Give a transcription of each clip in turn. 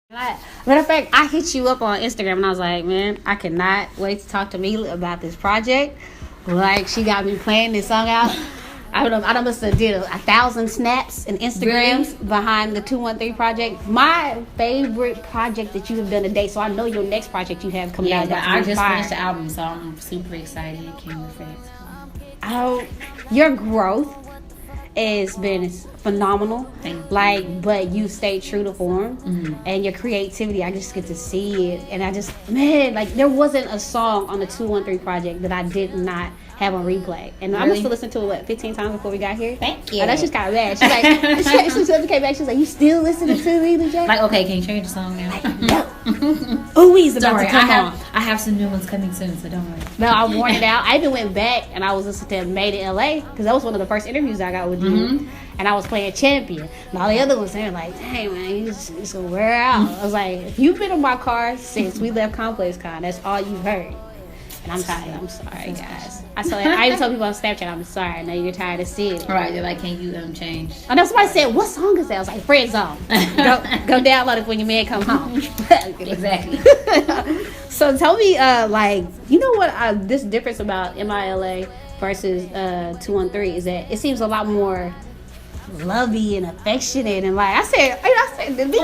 Matter of fact, I hit you up on Instagram and I was like, man, I cannot wait to talk to Mila about this project. Like, she got me playing this song out. I must have did 1,000 snaps and Instagrams behind the 213 project. My favorite project that you have done to date. So I know your next project you have coming out. I just finished the album, so I'm super excited. Can't wait. Oh, your growth has been phenomenal. But you stayed true to form, and your creativity. I just get to see it, and there wasn't a song on the 213 project that I did not have on replay, and really? I must have listened to it 15 times before we got here. Thank you. Oh, that's just kind of bad. She's like, she came back. She's like, you still listening to Mila J? Like, okay, can you change the song now? Like, no. Ooh-wee's about to come on. I have some new ones coming soon, so don't worry. No, I worn it out. I even went back and I was listening to Made in LA because that was one of the first interviews I got with you. And I was playing Champion. And all the other ones saying like, dang man, it's gonna wear out. I was like, if you've been in my car since we left Complex Con, that's all you've heard. And I'm tired. I'm sorry, guys. I even told people on Snapchat, I'm sorry. I know you're tired of seeing it. All right, they're like, can you change? I know somebody said, what song is that? I was like, Friend Zone. Go download it when your man come home. Exactly. So tell me, you know what this difference about MILA versus 213 is that it seems a lot more lovey and affectionate, and like I said, did she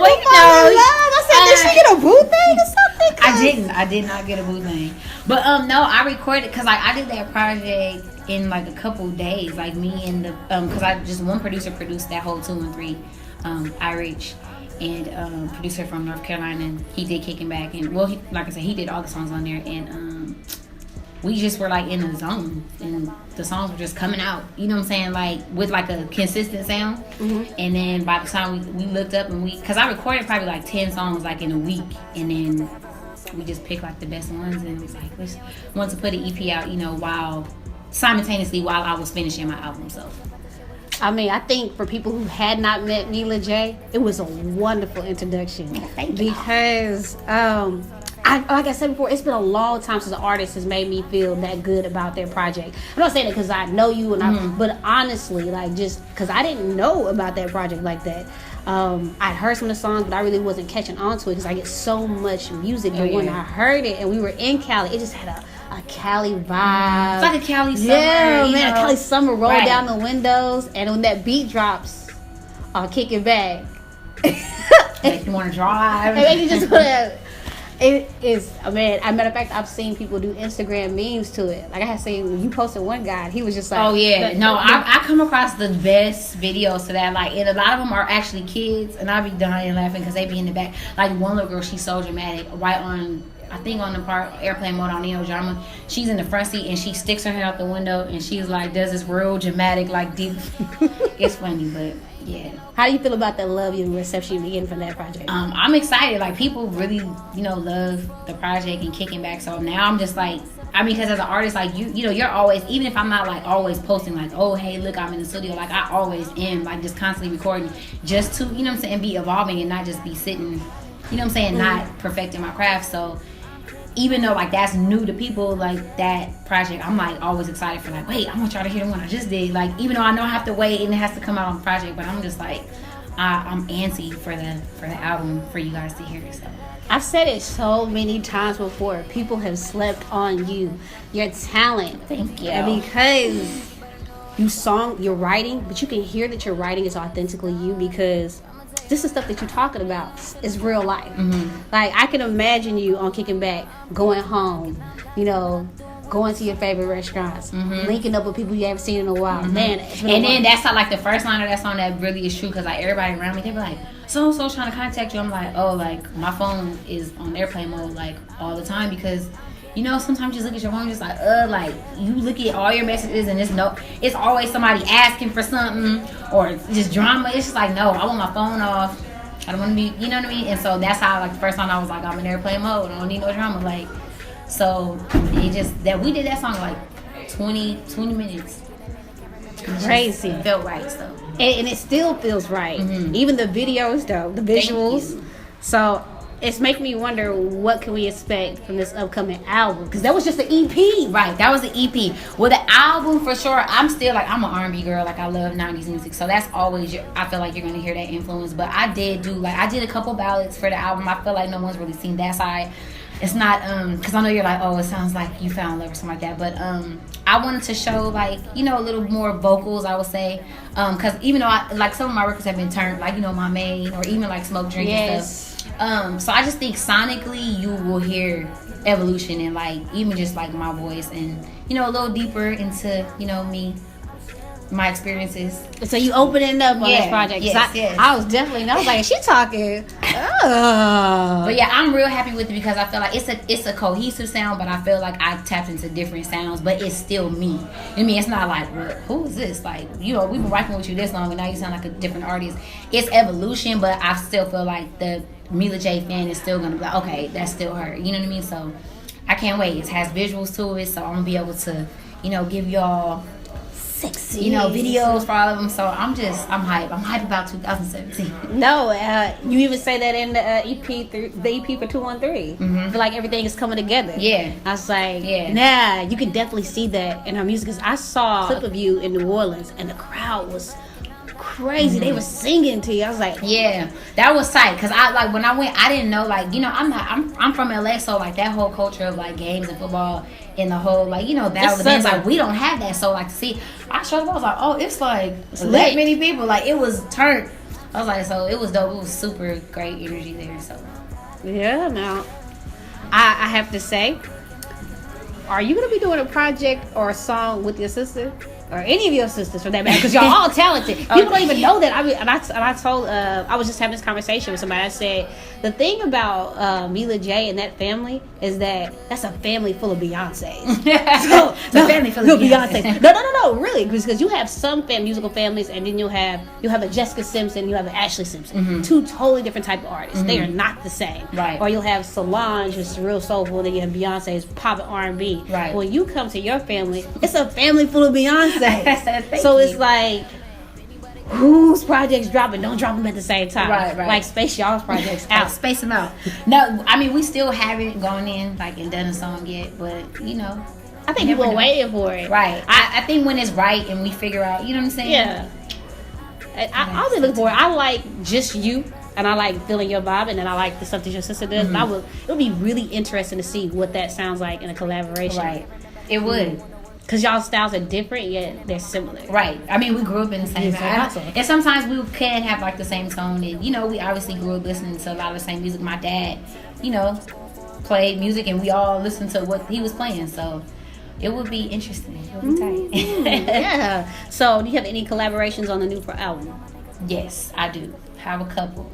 get a boo thing or something? I did not get a boo thing, but no, I recorded because I did that project in like a couple days, like me and the because one producer produced that whole 213, Irish, and producer from North Carolina, and he did Kicking Back, and well, like I said, he did all the songs on there, and we just were like in the zone, and the songs were just coming out, you know what I'm saying, like with like a consistent sound. And then by the time we looked up and because I recorded probably like 10 songs like in a week, and then we just picked like the best ones, and it was like, let's want to put an EP out, while I was finishing my album. So I mean, I think for people who had not met Mila J, it was a wonderful introduction. Thank you. Because like I said before, it's been a long time since an artist has made me feel that good about their project. I'm not saying it because I know you, but honestly, like just because I didn't know about that project like that. I'd heard some of the songs, but I really wasn't catching on to it because I get so much music. But when I heard it and we were in Cali, it just had a Cali vibe. It's like a Cali summer. Yeah, man, a Cali summer roll down the windows, and when that beat drops, I'll kick it back. Like you want to drive. And you just want to. It is, man. As a matter of fact, I've seen people do Instagram memes to it. Like I had seen, you posted one guy, he was just like, oh yeah, I come across the best videos to that. Like, and a lot of them are actually kids, and I be dying laughing because they be in the back. Like one little girl, she's so dramatic, right on, I think on the part airplane mode on Neo Drama. She's in the front seat and she sticks her head out the window and she's like, does this real dramatic, like deep. It's funny, but. Yeah. How do you feel about the love and reception you're getting from that project? I'm excited. Like people really, love the project and Kicking Back. So now I'm just like, because as an artist, like you're always, even if I'm not like always posting like, oh hey, look, I'm in the studio. Like I always am, like just constantly recording, just to be evolving and not just be sitting, not perfecting my craft. So even though like that's new to people, like that project, I'm like always excited for like, wait, I want y'all to hear the one I just did. Like even though I know I have to wait and it has to come out on the project, but I'm just like, I'm antsy for the album for you guys to hear. So I've said it so many times before. People have slept on you, your talent. Thank you. And because you're writing, but you can hear that your writing is authentically you because this is stuff that you're talking about is real life. Like I can imagine you on Kicking Back, going home, going to your favorite restaurants, linking up with people you haven't seen in a while. Man, and then that's not like the first line of that song that really is true because like everybody around me, they be like, so trying to contact you. I'm like, oh, like my phone is on airplane mode like all the time because sometimes you just look at your phone, just like you look at all your messages and it's always somebody asking for something or just drama. It's just like, no, I want my phone off. I don't want to be, you know what I mean? And so that's how, like, the first time I was like, I'm in airplane mode. I don't need no drama. Like, so it just, that we did that song like 20 minutes. Crazy. It felt right, so. And it still feels right. Even the video is dope, the visuals. So it's making me wonder what can we expect from this upcoming album, because that was just the EP. Right, that was the EP. Well, the album for sure. I'm still like, I'm an R&B girl. Like, I love 90s music, so that's always I feel like you're gonna hear that influence. But I did a couple ballads for the album. I feel like no one's really seen that side. It's not because I know you're like, oh, it sounds like you found love or something like that. But I wanted to show, like, you know, a little more vocals, I would say, because even though like some of my records have been turned, like, you know, My Main, or even like Smoke Drink and stuff. So I just think sonically you will hear evolution and, like, even just like my voice and, you know, a little deeper into, you know, me, my experiences. So you opening up on this project? Yes. I was like, she talking. But yeah, I'm real happy with it because I feel like it's a cohesive sound, but I feel like I tapped into different sounds, but it's still me. I mean, it's not like, well, who is this? Like, you know, we've been rocking with you this long and now you sound like a different artist. It's evolution, but I still feel like the Mila J fan is still gonna be like, okay, that's still her. You know what I mean? So I can't wait. It has visuals to it, so I'm gonna be able to, you know, give y'all sexy, you know, videos for all of them. So I'm hype. I'm hype about 2017. No, you even say that in the EP for 213. I feel like everything is coming together. Yeah. I was like, nah, you can definitely see that in her music. Cause I saw a clip of you in New Orleans and the crowd was crazy. They were singing to you. I was like, yeah, that was tight. Cause I, like, when I went, I didn't know, like, you know, I'm from LA, so like that whole culture of like games and football and the whole, like, you know, battle events, like, we don't have that. So like, to see, I showed up, I was like, oh, it's like that many people. Like, it was turned. I was like, so it was dope. It was super great energy there. So yeah. Now I have to say, are you gonna be doing a project or a song with your sister? Or any of your sisters for that matter, because y'all all talented. People don't even know that. I mean, and I told, I was just having this conversation with somebody. I said, the thing about Mila J and that family is that's a family full of Beyonces. So, it's a family full of Beyonce. No, really, because you have some musical families, and then you have a Jessica Simpson, you have an Ashley Simpson, two totally different type of artists. They are not the same. Right. Or you'll have Solange, which is real soulful, and then you have Beyonce's pop and R&B. Right. When you come to your family, it's a family full of Beyonce. So it's like, whose projects dropping? Don't drop them at the same time. Right. Like space y'all's projects out. Space them out. No, I mean, we still haven't gone in like and done a song yet, but you know, I think people are waiting for it. Right. I think when it's right and we figure out, you know what I'm saying? Yeah. I'll be looking for it. I like Just You, and I like Feeling Your Vibe, and then I like the stuff that your sister does. And it'll be really interesting to see what that sounds like in a collaboration. Right. It would. Because y'all's styles are different, yet they're similar. Right. I mean, we grew up in the same house. And sometimes we can have like the same tone. And, you know, we obviously grew up listening to a lot of the same music. My dad, you know, played music and we all listened to what he was playing. So it would be interesting. It would be tight. Yeah. So do you have any collaborations on the new album? Yes, I do. Have a couple.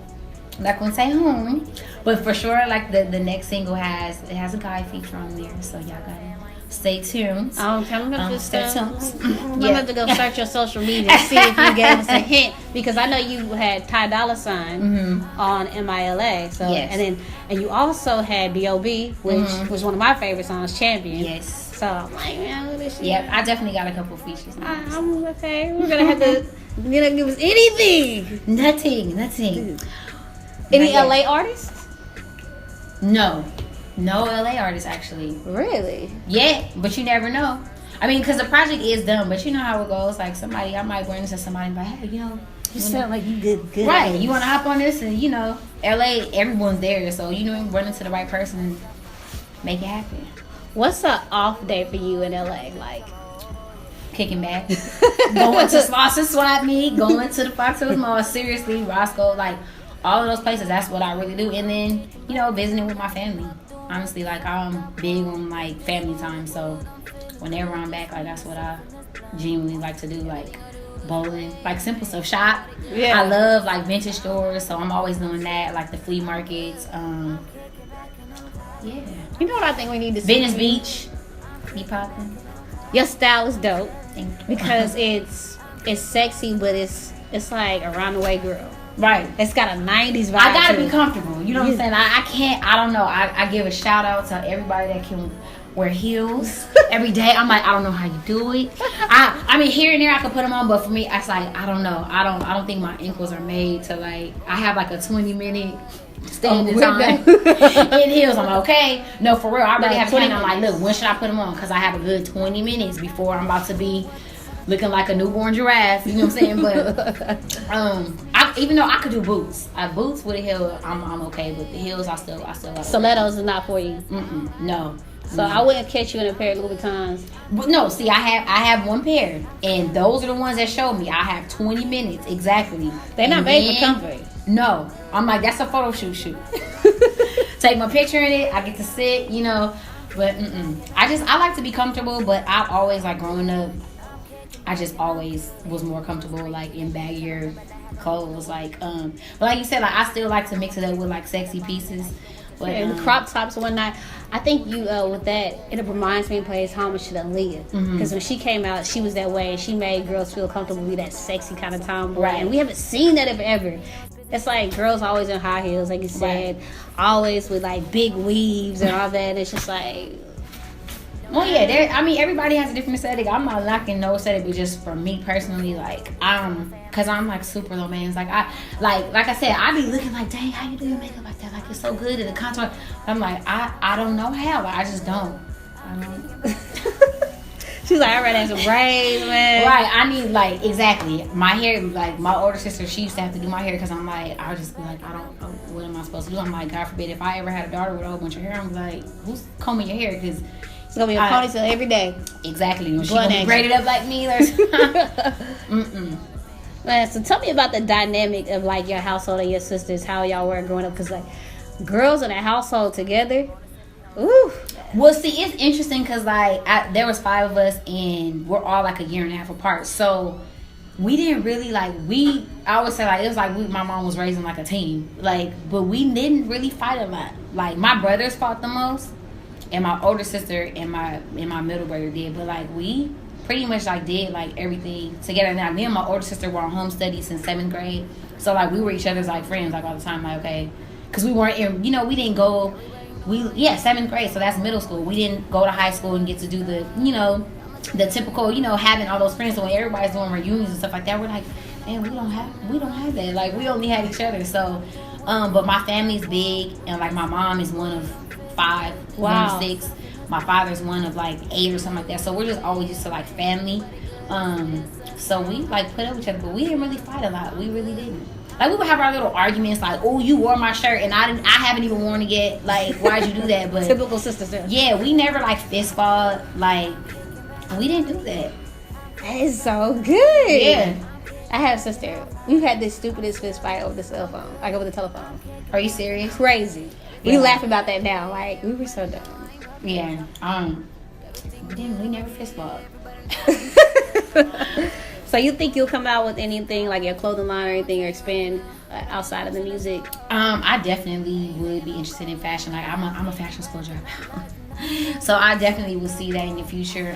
I'm not going to say whom. But for sure, like the next single has a guy feature on there. So y'all got it. Stay tuned. I'm gonna stay tuned. I'm gonna have to go search your social media and see if you gave us a hint, because I know you had Ty Dolla $ign on MILA. So and you also had B.O.B., which was one of my favorite songs, Champion. Yes. So I'm like, man, look at this shit. Yep, I definitely got a couple features. I'm okay. We're gonna have to. You're gonna give us anything. Nothing. Any LA artists? No LA artists, actually. Really? Yeah, but you never know. I mean, because the project is done, but you know how it goes. Like, I might run into somebody and be like, hey, you know. You sound like you did good. Right. You want to hop on this? And, you know, LA, everyone's there. So, you know, run into the right person and make it happen. What's an off day for you in LA? Like, kicking back. Going to Slauson Swap Meet. Going to the Fox Hills Mall. Seriously, Roscoe. Like, all of those places, that's what I really do. And then, you know, visiting with my family. Honestly, like, I'm big on, like, family time, so whenever I'm back, like, that's what I genuinely like to do, like, bowling, like, simple stuff, shop. Yeah. I love, like, vintage stores, so I'm always doing that, like, the flea markets, yeah. You know what I think we need to see? Venice Beach, be popping. Your style is dope. Thank you. Because it's sexy, but it's like a round-the-way girl. Right. It's got a 90s vibe. I gotta be comfortable. You know what I'm saying? I can't, I don't know. I give a shout out to everybody that can wear heels every day. I'm like, I don't know how you do it. I mean, here and there I could put them on, but for me, it's like, I don't know. I don't think my ankles are made to like. I have like a 20-minute standing time in heels. I'm like, okay. No, for real. I really have 20 minutes. I'm like, look, when should I put them on? Because I have a good 20 minutes before I'm about to be looking like a newborn giraffe. You know what I'm saying? But even though I could do boots, boots with a heel, I'm okay. But the heels, I still. Stilettos is not for you. No. So I wouldn't catch you in a pair of Louboutins. But no, see, I have one pair, and those are the ones that showed me. I have 20 minutes exactly. They're not made for comfort. No, I'm like, that's a photo shoot. Take my picture in it. I get to sit, you know. But I like to be comfortable. But I've always like growing up, I just always was more comfortable like in baggier clothes. Like but like you said, like I still like to mix it up with like sexy pieces. But, and crop tops and whatnot. I think you with that, it reminds me of plays homage to Aaliyah, because when she came out, she was that way, and she made girls feel comfortable with that sexy kind of tomboy. Right. And we haven't seen that ever. It's like girls always in high heels, like you said, always with like big weaves and all that. It's just like, well, yeah. I mean, everybody has a different aesthetic. I'm not knocking no aesthetic, but just for me personally, like cause I'm like super romance. Like I said, I be looking like, dang, how you do your makeup like that? Like it's so good and the contour. I'm like, I don't know how. Like, I just don't. She's like, I'd rather have some braids, man. Right. I need like exactly my hair. Like my older sister, she used to have to do my hair because I'm like, I'll just be like, I don't know what am I supposed to do. I'm like, God forbid if I ever had a daughter with a whole bunch of hair, I'm like, who's combing your hair? Because it's gonna be a ponytail every day. Exactly. She's gonna be braided up like me. Man, so tell me about the dynamic of like your household and your sisters, how y'all were growing up, because like girls in a household together, ooh. Well, see, it's interesting because like there was 5 of us and we're all like a year and a half apart, so we didn't really like I always say like it was like my mom was raising like a team, like, but we didn't really fight a lot. Like my brothers fought the most, and my older sister and my middle brother did, but like we pretty much like did like everything together. Now me and my older sister were on home studies since 7th grade, so like we were each other's like friends like all the time, like okay, because we weren't in, you know, we didn't go, 7th grade, so that's middle school. We didn't go to high school and get to do the, you know, the typical, you know, having all those friends. So when everybody's doing reunions and stuff like that, we're like, man, we don't have that. Like we only had each other. So but my family's big, and like my mom is one of 5, one of 6. My father's one of like 8 or something like that. So we're just always used to like family. So we like put up with each other, but we didn't really fight a lot. We really didn't. Like we would have our little arguments, like, "Oh, you wore my shirt and I haven't even worn it yet. Like, why'd you do that?" But typical sister stuff. Yeah, we never like fist fought. Like, we didn't do that. That is so good. Yeah. I had a sister. We've had this stupidest fist fight over the cell phone, like over the telephone. Are you serious? Crazy. Yeah. We laugh about that now. Like we were so dumb. Yeah. We never fist fought. So you think you'll come out with anything like your clothing line or anything, or expand outside of the music? I definitely would be interested in fashion. Like I'm a fashion school dropout, so I definitely will see that in the future.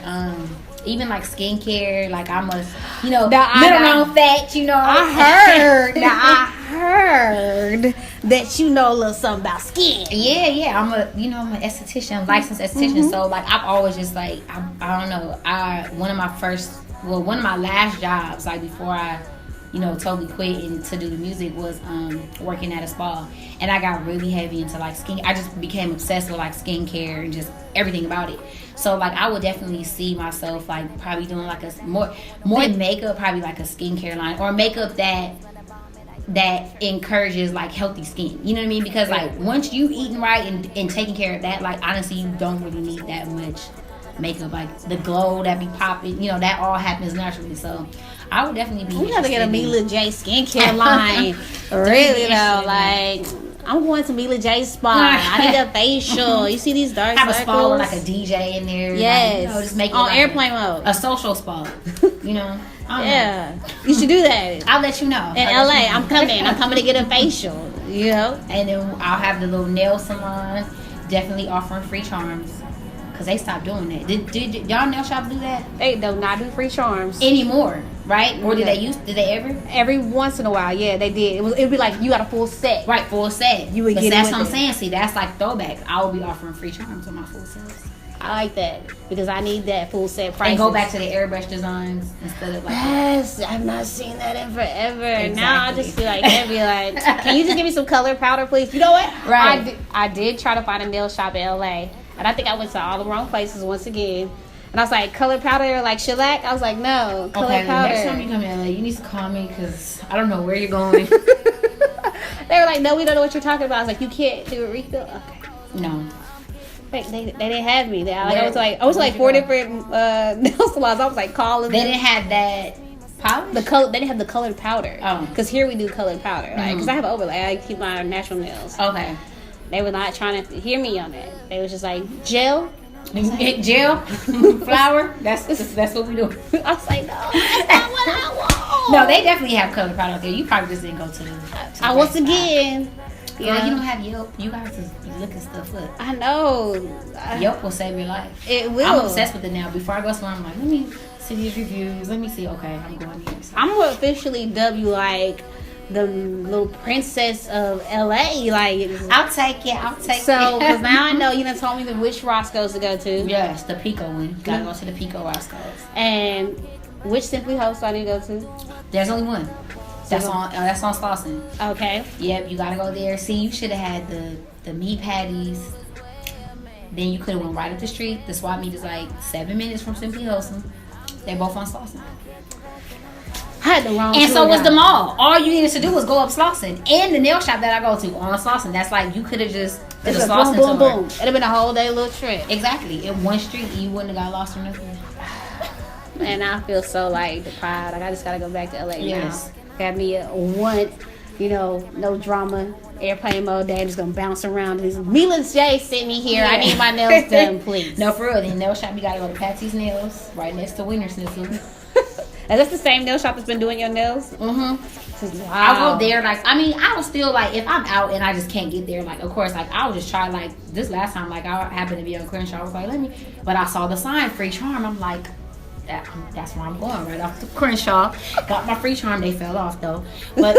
Even like skincare, like I'm a, you know, middle fat, you know. I heard that you know a little something about skin. Yeah. I'm an esthetician, I'm a licensed esthetician. So like I've always just like I don't know. One of my last jobs, like before I, you know, totally quit and to do the music, was working at a spa, and I got really heavy into like skin. I just became obsessed with like skincare and just everything about it. So like I would definitely see myself like probably doing like a more makeup, probably like a skincare line, or makeup that encourages like healthy skin. You know what I mean? Because like once you eating right and taking care of that, like honestly you don't really need that much makeup. Like the glow that be popping, you know, that all happens naturally. So I would definitely be. We have to get a Mila J skincare line. Really though, like I'm going to Mila J spa. I need a facial. You see these dark have circles? A spa with like a DJ in there. Yes. Like, you know, just make it on like airplane mode. A social spa. You know. Yeah. You should do that. I'll let you know. In LA, I'm coming to get a facial. You know. And then I'll have the little nail salon. Definitely offering free charms. Because they stopped doing that. Did y'all nail shop do that? They do not do free charms anymore, right? Or did they ever? Every once in a while, yeah, they did. It'd be like you got a full set. Right, full set. You would but get that's it what I'm with saying. See, that's like throwbacks. I will be offering free charms on my full sets. I like that because I need that full set price. And go back to the airbrush designs instead of like. Yes, I've not seen that in forever. Exactly. Now I just feel like they'd be like, can you just give me some color powder, please? You know what? Right. I did try to find a nail shop in LA, and I think I went to all the wrong places once again. And I was like, color powder, like shellac? I was like, no, color powder. Next time you come in LA, you need to call me because I don't know where you're going. They were like, no, we don't know what you're talking about. I was like, you can't do a refill? Okay. No. They didn't have me there. Like, I was like 4 different nail salons. I was like calling They them. didn't have that powder? They didn't have the colored powder. Oh. Because here we do colored powder. Like, because I have an overlay. I keep my natural nails. Okay. They were not trying to hear me on that. They was just like, gel? Gel? Flour? That's what we do. I was like, no, that's not what I want. No, they definitely have colored powder out there. You probably just didn't go to the once again. Girl, you don't have Yelp. You guys just be looking stuff up. I know. Yelp will save your life. It will. I'm obsessed with it now. Before I go somewhere, I'm like, let me see these reviews. Let me see. Okay, I'm going here. So. I'm gonna officially dub you like the little princess of LA. Like, I'll take it. So, because now I know you done told me which Roscoe's to go to. Yes, the Pico one. Gotta go to the Pico Roscoe's. And which Simply Host do I need to go to? There's only one. That's on Slauson. Okay. Yep, you gotta go there. See, you should have had the meat patties. Then you could have went right up the street. The swap meet is like 7 minutes from Simply Wholesome. They're both on Slauson. I had the wrong. And so was the mall. All you needed to do was go up Slauson. And the nail shop that I go to on Slauson. That's like you could have just did a Slauson boom, boom, boom. It'd have been a whole day little trip. Exactly. In one street, you wouldn't have got lost or nothing. And I feel so like deprived. Like I just gotta go back to LA Yes. now. Got me a one, no drama, airplane mode day. I'm just gonna bounce around. This Mila J sent me here. I need my nails done, please. No, for real. The nail shop, you gotta go to Patsy's Nails, right next to Winter Sniffle. And that's the same nail shop that's been doing your nails? Mm-hmm. Wow. I'll go there, I was still like, if I'm out and I just can't get there, like, of course, like, I'll just try, like, this last time, like, I happened to be on Crenshaw. I was like, but I saw the sign, free charm. I'm like, that's where I'm going, right off the Crenshaw. Got my free charm. They fell off though, but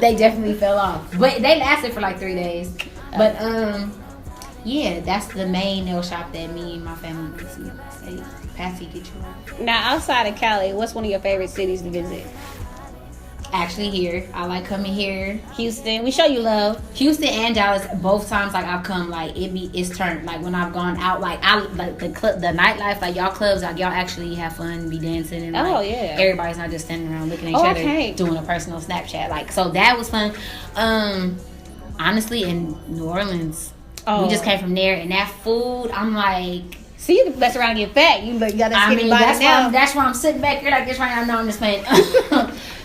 they definitely fell off. But they lasted for like 3 days. But yeah, that's the main nail shop that me and my family go to. Hey, Patsy, get you out. Now, outside of Cali, what's one of your favorite cities to visit? Actually, here, I like coming here. Houston, we show you love. Houston and Dallas, both times like I've come, like it's turned. Like when I've gone out, like I like the nightlife, like y'all clubs, like y'all actually have fun, be dancing, and like, everybody's not just standing around looking at each other doing a personal Snapchat. Like so that was fun. Honestly, in New Orleans, we just came from there, and that food, I'm like. See, you mess around and get fat. You got that skinny body now. That's why I'm sitting back here like this right now. No, I'm just playing.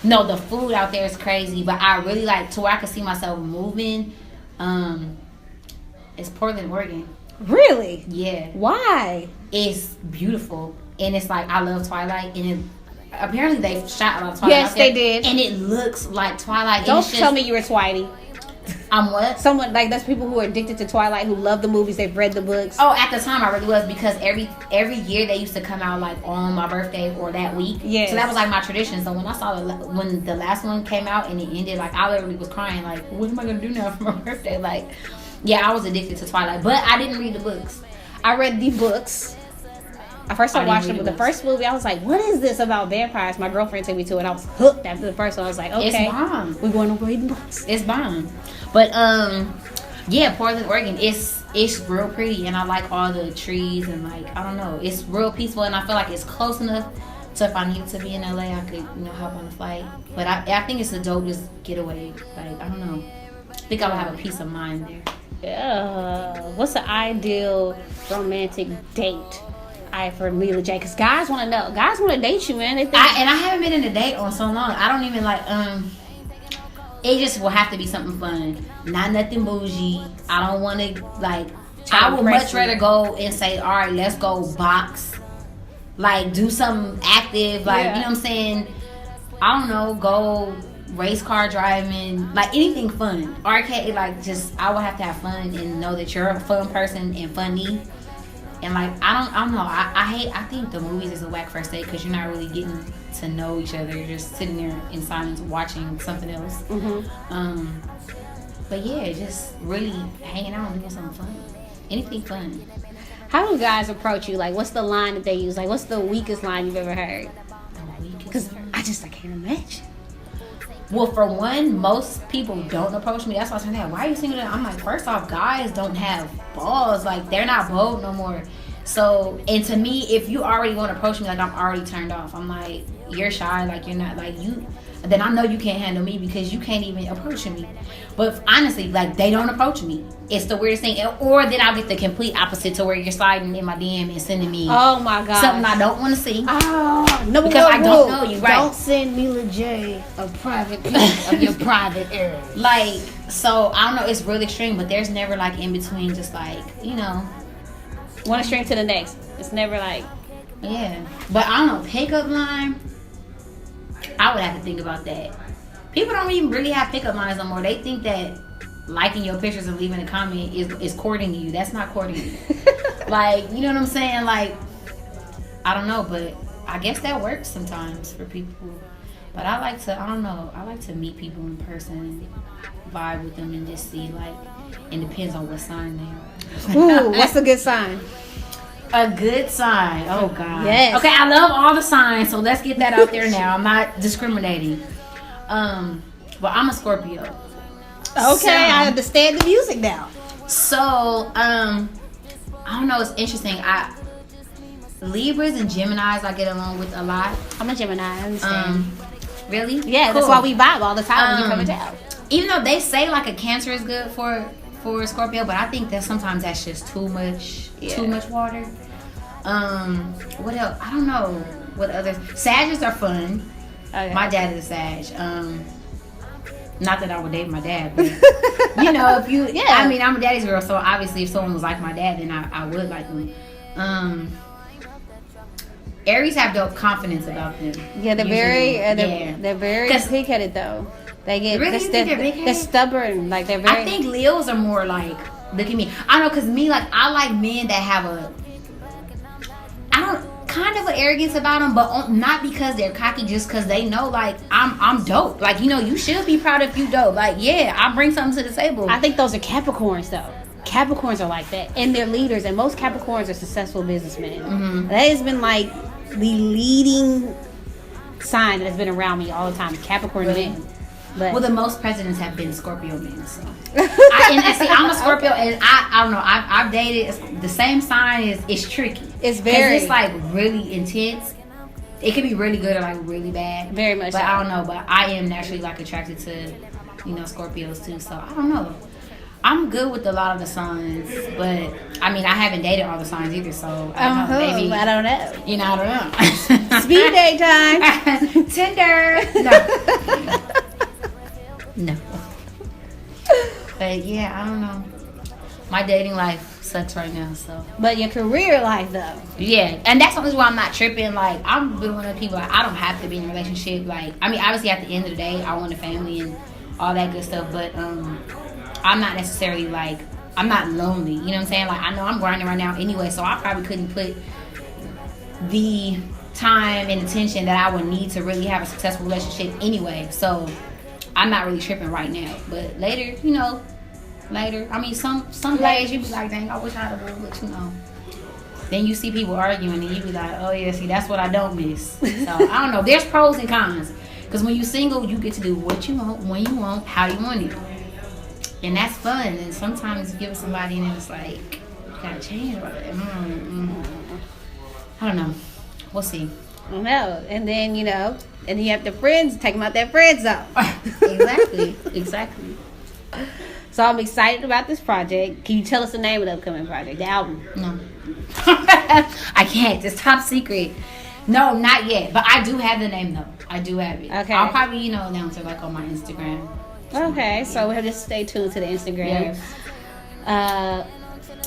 No, the food out there is crazy, but I really like to where I can see myself moving. It's Portland, Oregon. Really? Yeah. Why? It's beautiful, and it's like I love Twilight, and apparently they shot a lot of Twilight. Yes, they did, and it looks like Twilight. Don't tell me you were Twilight. I'm what? Someone like that's people who are addicted to Twilight, who love the movies, they've read the books. Oh, at the time I really was, because every year they used to come out like on my birthday or that week. Yeah. So that was like my tradition. So when I saw when the last one came out and it ended, like I literally was crying like, what am I gonna do now for my birthday? Like, yeah, I was addicted to Twilight, but I didn't read the books. I read the books. I first started watching it, but the first movie, I was like, what is this about vampires? My girlfriend took me to it. I was hooked after the first one. I was like, okay. It's bomb. We're going to read the books. It's bomb. But, yeah, Portland, Oregon, it's real pretty. And I like all the trees and, like, I don't know. It's real peaceful. And I feel like it's close enough so if I needed to be in LA, I could, hop on a flight. But I think it's a dopest getaway. Like, I don't know. I think I would have a peace of mind there. Yeah. What's the ideal romantic date? For Mila J, because guys want to know. Guys want to date you, man. They think and I haven't been in a date on so long. I don't even like. It just will have to be something fun, not nothing bougie. I don't want to like. I would much rather go and say, all right, let's go box, like do something active, like you know what I'm saying. I don't know, go race car driving, like anything fun. Arcade, like just I would have to have fun and know that you're a fun person and funny. And like I don't know. I think the movies is a whack first date because you're not really getting to know each other. You're just sitting there in silence watching something else. Mm-hmm. But yeah, just really hanging out and doing something fun. anything fun. How do guys approach you? Like, what's the line that they use? Like, what's the weakest line you've ever heard? Because I can't imagine. Well, for one, most people don't approach me. That's why I was saying, why are you single? I'm like, first off, guys don't have balls. Like, they're not bold no more. So, and to me, if you already want to approach me, like, I'm already turned off. I'm like, you're shy. Like, you're not, like, you. Then I know you can't handle me because you can't even approach me. But honestly, like, they don't approach me. It's the weirdest thing. Or then I'll get the complete opposite to where you're sliding in my DM and sending me my God, something I don't want to see. Oh, no, because I don't know you, right? Don't send Mila J a private pic of your private area. Like, so I don't know. It's really extreme, but there's never like in between. Just like, you know, one extreme to the next. It's never like, yeah. But I don't know. Pickup line. I would have to think about that. People don't even really have pickup lines no more. They think that liking your pictures and leaving a comment is courting you. That's not courting you. Like, you know what I'm saying? Like, I don't know, but I guess that works sometimes for people. But I like to meet people in person, vibe with them, and just see, like, it depends on what sign they are. Ooh, what's a good sign? A good sign. Oh, God. Yes. Okay, I love all the signs, so let's get that out there now. I'm not discriminating. Well, I'm a Scorpio. Okay, so, I understand the music now. So, I don't know. It's interesting. Libras and Geminis I get along with a lot. I'm a Gemini. I understand. Really? Yeah, cool. That's why we vibe all the time when you come in town. Even though they say like a Cancer is good for Scorpio, but I think that sometimes that's just too much water. What else? I don't know what others. Sagittarius are fun. Okay. My dad is a Sag. Not that I would date my dad, but you know, if you, I mean, I'm a daddy's girl, so obviously, if someone was like my dad, then I would like them. Aries have dope confidence about them. Yeah, they're very pig-headed though. They get they're stubborn, like they're very. I think Leos are more like, look at me. I don't know, cause me, like, I like men that have kind of an arrogance about them, but not because they're cocky, just because they know, like, I'm dope. Like, you know, you should be proud if you dope. Like, yeah, I bring something to the table. I think those are Capricorns though. Capricorns are like that, and they're leaders, and most Capricorns are successful businessmen. Mm-hmm. That has been like the leading sign that has been around me all the time. Capricorn men. But, well, the most presidents have been Scorpio men. So, I'm a Scorpio, and I don't know. I've dated the same sign. It's tricky. It's very. It's like really intense. It can be really good or like really bad. Very much. But so. I don't know. But I am naturally like attracted to, you know, Scorpios too. So I don't know. I'm good with a lot of the signs, but I mean, I haven't dated all the signs either. So I don't know. Maybe I don't know. You know, I don't know. Speed date time. Tinder. No. But yeah, I don't know. My dating life sucks right now, so. But your career life though. Yeah, and that's the reason why I'm not tripping. Like, I'm one of the people, like, I don't have to be in a relationship. Like, I mean, obviously at the end of the day, I want a family and all that good stuff. But I'm not necessarily like, I'm not lonely. You know what I'm saying? Like, I know I'm grinding right now anyway, so I probably couldn't put the time and attention that I would need to really have a successful relationship anyway. So I'm not really tripping right now, but later, you know, I mean, some days you be like, dang, I wish I had a little, but you know. Then you see people arguing, and you be like, oh yeah, see, that's what I don't miss. So I don't know. There's pros and cons, because when you single, you get to do what you want, when you want, how you want it, and that's fun. And sometimes you give somebody, and it's like, you gotta change. I don't know. We'll see. No, and then you know, and you have the friends, take them out their friend zone. Exactly. So I'm excited about this project. Can you tell us the name of the upcoming project, the album? No. I can't. It's top secret. No, not yet. But I do have the name though. I do have it. Okay. I'll probably, you know, announce it like on my Instagram. Okay, so we'll just stay tuned to the Instagram. Yes.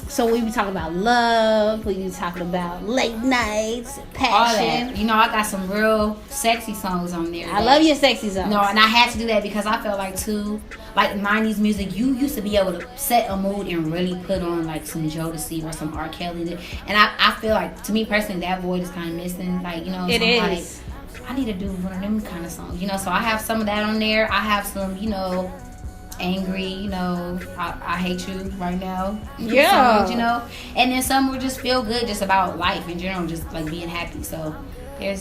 So we be talking about love, we be talking about late nights, passion. All that. You know, I got some real sexy songs on there. I love your sexy songs. No, and I had to do that because I felt like too, like 90s music, you used to be able to set a mood and really put on like some Jodeci or some R. Kelly. And I feel like, to me personally, that void is kind of missing. Like, you know, it is. Like, I need to do one of them kind of songs, you know. So I have some of that on there. I have some, you know, angry, you know, I hate you right now. Yeah. Songs, you know, and then some will just feel good, just about life in general, just like being happy. So I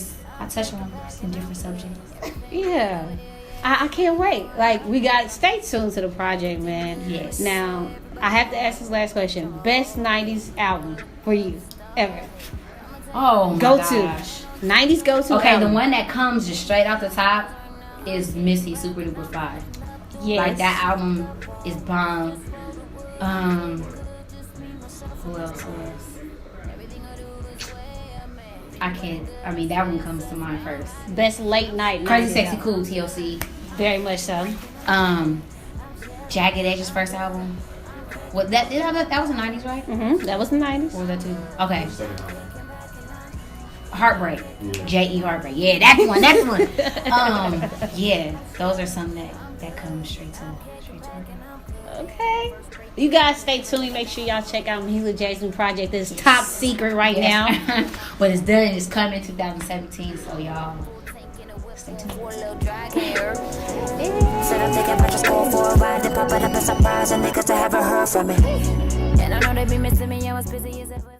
touch on some different subjects. Yeah. I can't wait. Like, we got stay tuned to the project, man. Yes. Now, I have to ask this last question. Best 90s album for you ever? Oh my Go gosh. to. 90s go to. Okay, album. the one that comes just straight out the top is Missy Super Duper Fly. Yes. Like, that album is bomb. Who else? I mean, that one comes to mind first. Best late night. Crazy 90s Sexy album. Cool, TLC. Very much so. Jagged Edge's first album. What that was the 90s, right? Mm-hmm. That was the 90s. Or was that too? Okay. Heartbreak. J.E. Heartbreak. Yeah, that's one. That's one. Yeah, those are some that come straight to me. Okay. You guys stay tuned. Make sure y'all check out Mila J's new project. This is top secret right now. But it's done. It's coming 2017. So y'all stay tuned. Said I'm taking pictures, go for a ride, then pop it up a surprise, and niggas that haven't heard from me. And I know they be missing me, I was busy as ever.